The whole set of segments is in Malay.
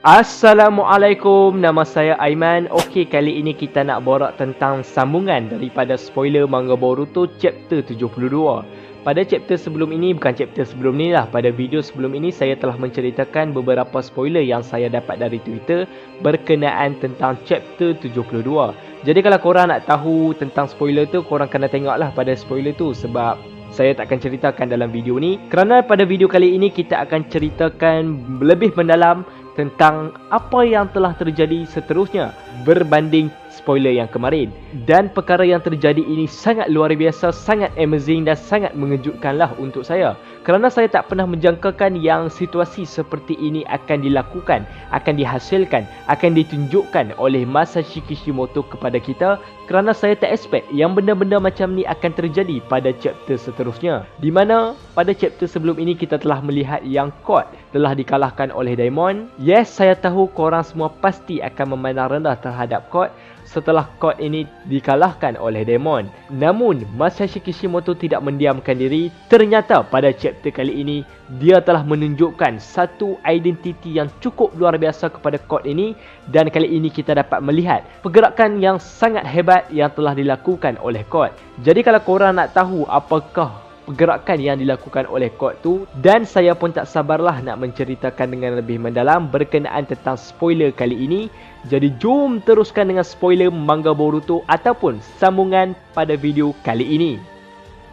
Assalamualaikum, nama saya Aiman. Okey, kali ini kita nak borak tentang sambungan daripada spoiler manga Boruto chapter 72. Pada chapter sebelum ini, bukan chapter sebelum ni lah, pada video sebelum ini saya telah menceritakan beberapa spoiler yang saya dapat dari Twitter berkenaan tentang chapter 72. Jadi kalau korang nak tahu tentang spoiler tu, korang kena tengoklah pada spoiler tu sebab saya tak akan ceritakan dalam video ni. Kerana pada video kali ini kita akan ceritakan lebih mendalam tentang apa yang telah terjadi seterusnya berbanding spoiler yang kemarin. Dan perkara yang terjadi ini sangat luar biasa, sangat amazing dan sangat mengejutkanlah untuk saya. Kerana saya tak pernah menjangkakan yang situasi seperti ini akan dilakukan, akan dihasilkan, akan ditunjukkan oleh Masashi Kishimoto kepada kita. Kerana saya tak expect yang benda-benda macam ni akan terjadi pada chapter seterusnya. Di mana pada chapter sebelum ini kita telah melihat yang Code telah dikalahkan oleh Daimon. Yes, saya tahu korang semua pasti akan memandang rendah terhadap Code setelah Code ini dikalahkan oleh Daimon. Namun, Masashi Kishimoto tidak mendiamkan diri. Ternyata pada chapter kali ini, dia telah menunjukkan satu identiti yang cukup luar biasa kepada Code ini. Dan kali ini kita dapat melihat pergerakan yang sangat hebat yang telah dilakukan oleh Code. Jadi kalau korang nak tahu apakah pergerakan yang dilakukan oleh Code tu, dan saya pun tak sabarlah nak menceritakan dengan lebih mendalam berkenaan tentang spoiler kali ini. Jadi jom teruskan dengan spoiler manga Boruto ataupun sambungan pada video kali ini.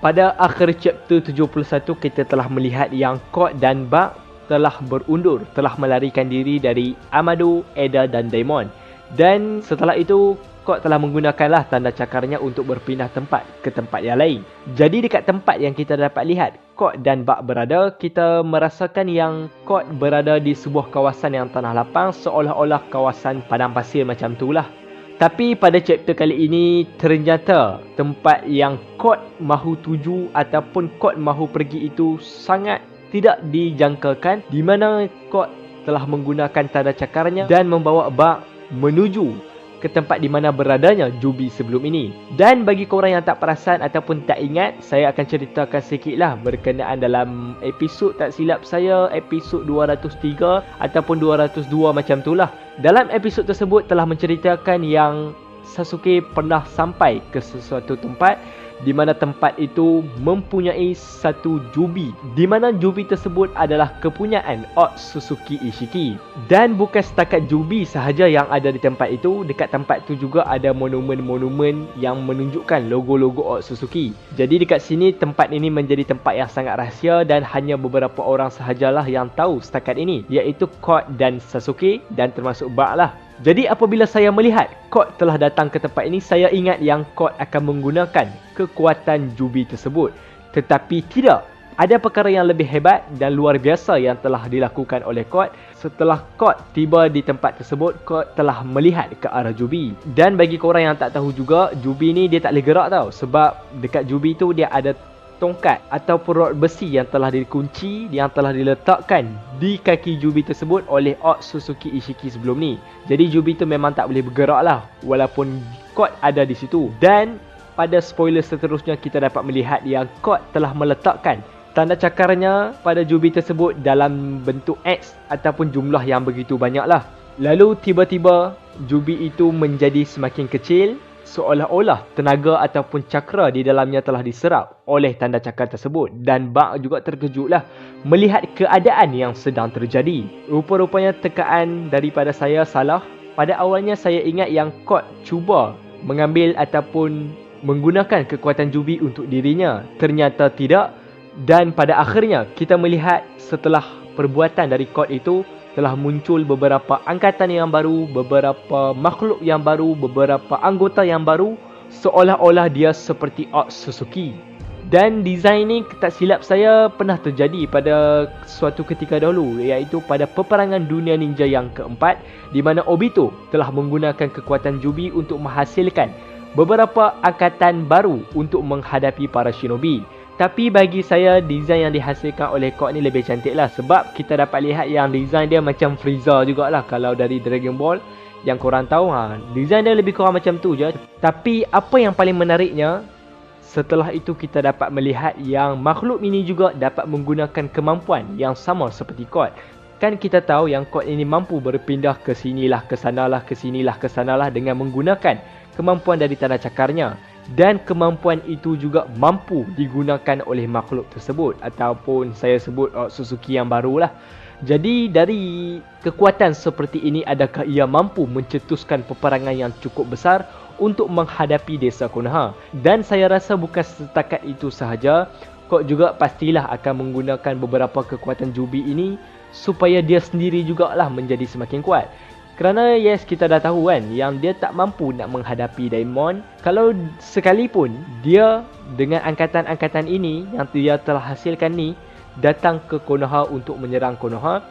Pada akhir chapter 71 kita telah melihat yang Code dan Bug telah berundur, telah melarikan diri dari Amado, Eda dan Daimon. Dan setelah itu Code telah menggunakanlah tanda cakarnya untuk berpindah tempat ke tempat yang lain. Jadi dekat tempat yang kita dapat lihat Code dan Bug berada, kita merasakan yang Code berada di sebuah kawasan yang tanah lapang, seolah-olah kawasan padang pasir macam tu lah. Tapi pada chapter kali ini ternyata tempat yang Code mahu tuju ataupun Code mahu pergi itu sangat tidak dijangkakan, di mana Code telah menggunakan tanda cakarnya dan membawa Bug menuju ke tempat di mana beradanya Jubi sebelum ini. Dan bagi korang yang tak perasan ataupun tak ingat, saya akan ceritakan sikitlah berkenaan dalam episod, tak silap saya episod 203 ataupun 202 macam tu lah. Dalam episod tersebut telah menceritakan yang Sasuke pernah sampai ke sesuatu tempat di mana tempat itu mempunyai satu Jubi, di mana Jubi tersebut adalah kepunyaan Otsutsuki Ishiki. Dan bukan setakat Jubi sahaja yang ada di tempat itu, dekat tempat itu juga ada monumen-monumen yang menunjukkan logo-logo Otsutsuki. Jadi dekat sini tempat ini menjadi tempat yang sangat rahsia dan hanya beberapa orang sahajalah yang tahu setakat ini, iaitu Code dan Sasuke dan termasuk Bug lah. Jadi apabila saya melihat Code telah datang ke tempat ini, saya ingat yang Code akan menggunakan kekuatan Jubi tersebut. Tetapi tidak. Ada perkara yang lebih hebat dan luar biasa yang telah dilakukan oleh Code. Setelah Code tiba di tempat tersebut, Code telah melihat ke arah Jubi. Dan bagi korang yang tak tahu juga, Jubi ni dia tak boleh gerak tau. Sebab dekat Jubi tu dia ada tongkat ataupun rod besi yang telah dikunci, yang telah diletakkan di kaki Jubi tersebut oleh Otsutsuki Ishiki sebelum ni. Jadi Jubi tu memang tak boleh bergerak lah walaupun Code ada di situ. Dan pada spoiler seterusnya kita dapat melihat yang Code telah meletakkan tanda cakarnya pada Jubi tersebut dalam bentuk X ataupun jumlah yang begitu banyak lah. Lalu tiba-tiba Jubi itu menjadi semakin kecil, seolah-olah tenaga ataupun cakra di dalamnya telah diserap oleh tanda cakar tersebut. Dan Bug juga terkejutlah melihat keadaan yang sedang terjadi. Rupa-rupanya tekaan daripada saya salah. Pada awalnya saya ingat yang Code cuba mengambil ataupun menggunakan kekuatan Jubi untuk dirinya. Ternyata tidak. Dan pada akhirnya kita melihat setelah perbuatan dari Code itu telah muncul beberapa angkatan yang baru, beberapa makhluk yang baru, beberapa anggota yang baru, seolah-olah dia seperti Otsutsuki. Dan design ni tak silap saya pernah terjadi pada suatu ketika dahulu, iaitu pada peperangan dunia ninja yang keempat, di mana Obito telah menggunakan kekuatan Jubi untuk menghasilkan beberapa angkatan baru untuk menghadapi para shinobi. Tapi bagi saya design yang dihasilkan oleh Code ni lebih cantik lah, sebab kita dapat lihat yang design dia macam Frieza jugalah. Kalau dari Dragon Ball yang korang tahu, design dia lebih kurang macam tu je. Tapi apa yang paling menariknya, setelah itu kita dapat melihat yang makhluk ini juga dapat menggunakan kemampuan yang sama seperti Code. Kan kita tahu yang kod ini mampu berpindah ke sinilah, ke sanalah, ke sinilah, ke sanalah dengan menggunakan kemampuan dari tanda cakarnya. Dan kemampuan itu juga mampu digunakan oleh makhluk tersebut, ataupun saya sebut Suzuki yang baru lah. Jadi dari kekuatan seperti ini, adakah ia mampu mencetuskan peperangan yang cukup besar untuk menghadapi desa Konoha? Dan saya rasa bukan setakat itu sahaja, kod juga pastilah akan menggunakan beberapa kekuatan Jubi ini supaya dia sendiri jugalah menjadi semakin kuat. Kerana yes, kita dah tahu kan yang dia tak mampu nak menghadapi Daimon. Kalau sekalipun dia dengan angkatan-angkatan ini yang dia telah hasilkan ni datang ke Konoha untuk menyerang Konoha,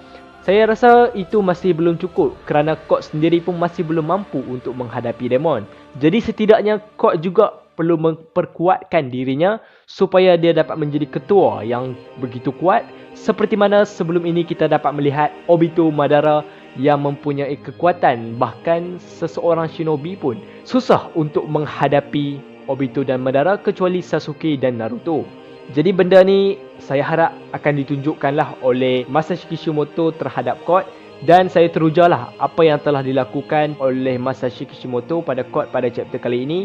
saya rasa itu masih belum cukup kerana kod sendiri pun masih belum mampu untuk menghadapi Daimon. Jadi setidaknya kod juga perlu memperkuatkan dirinya supaya dia dapat menjadi ketua yang begitu kuat, seperti mana sebelum ini kita dapat melihat Obito Madara yang mempunyai kekuatan. Bahkan seseorang shinobi pun susah untuk menghadapi Obito dan Madara kecuali Sasuke dan Naruto. Jadi benda ni saya harap akan ditunjukkanlah oleh Masashi Kishimoto terhadap kod. Dan saya terujalah apa yang telah dilakukan oleh Masashi Kishimoto pada kod pada chapter kali ini.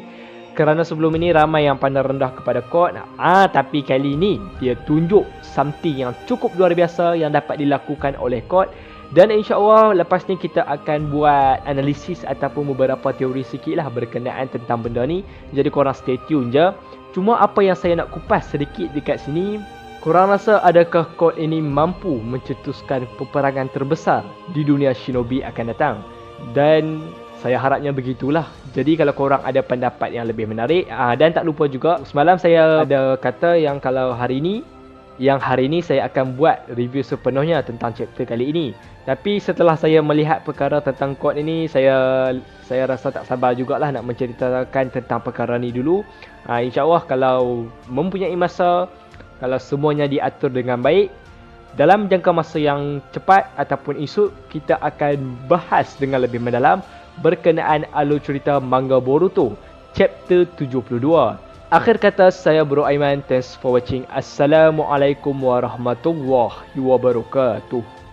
Kerana sebelum ini ramai yang pandang rendah kepada kod. Tapi kali ini dia tunjuk something yang cukup luar biasa yang dapat dilakukan oleh kod. Dan insyaAllah lepas ni kita akan buat analisis ataupun beberapa teori sikit lah berkenaan tentang benda ni. Jadi korang stay tune je. Cuma apa yang saya nak kupas sedikit dekat sini, korang rasa adakah kod ini mampu mencetuskan peperangan terbesar di dunia shinobi akan datang? Dan saya harapnya begitulah. Jadi kalau korang ada pendapat yang lebih menarik, dan tak lupa juga semalam saya ada kata yang kalau hari ini saya akan buat review sepenuhnya tentang chapter kali ini. Tapi setelah saya melihat perkara tentang kod ini, saya rasa tak sabar jugalah nak menceritakan tentang perkara ni dulu. InsyaAllah kalau mempunyai masa, kalau semuanya diatur dengan baik, dalam jangka masa yang cepat ataupun esok, kita akan bahas dengan lebih mendalam berkenaan alur cerita manga Boruto chapter 72. Akhir kata, saya Bro Aiman. Thanks for watching. Assalamualaikum warahmatullahi wabarakatuh.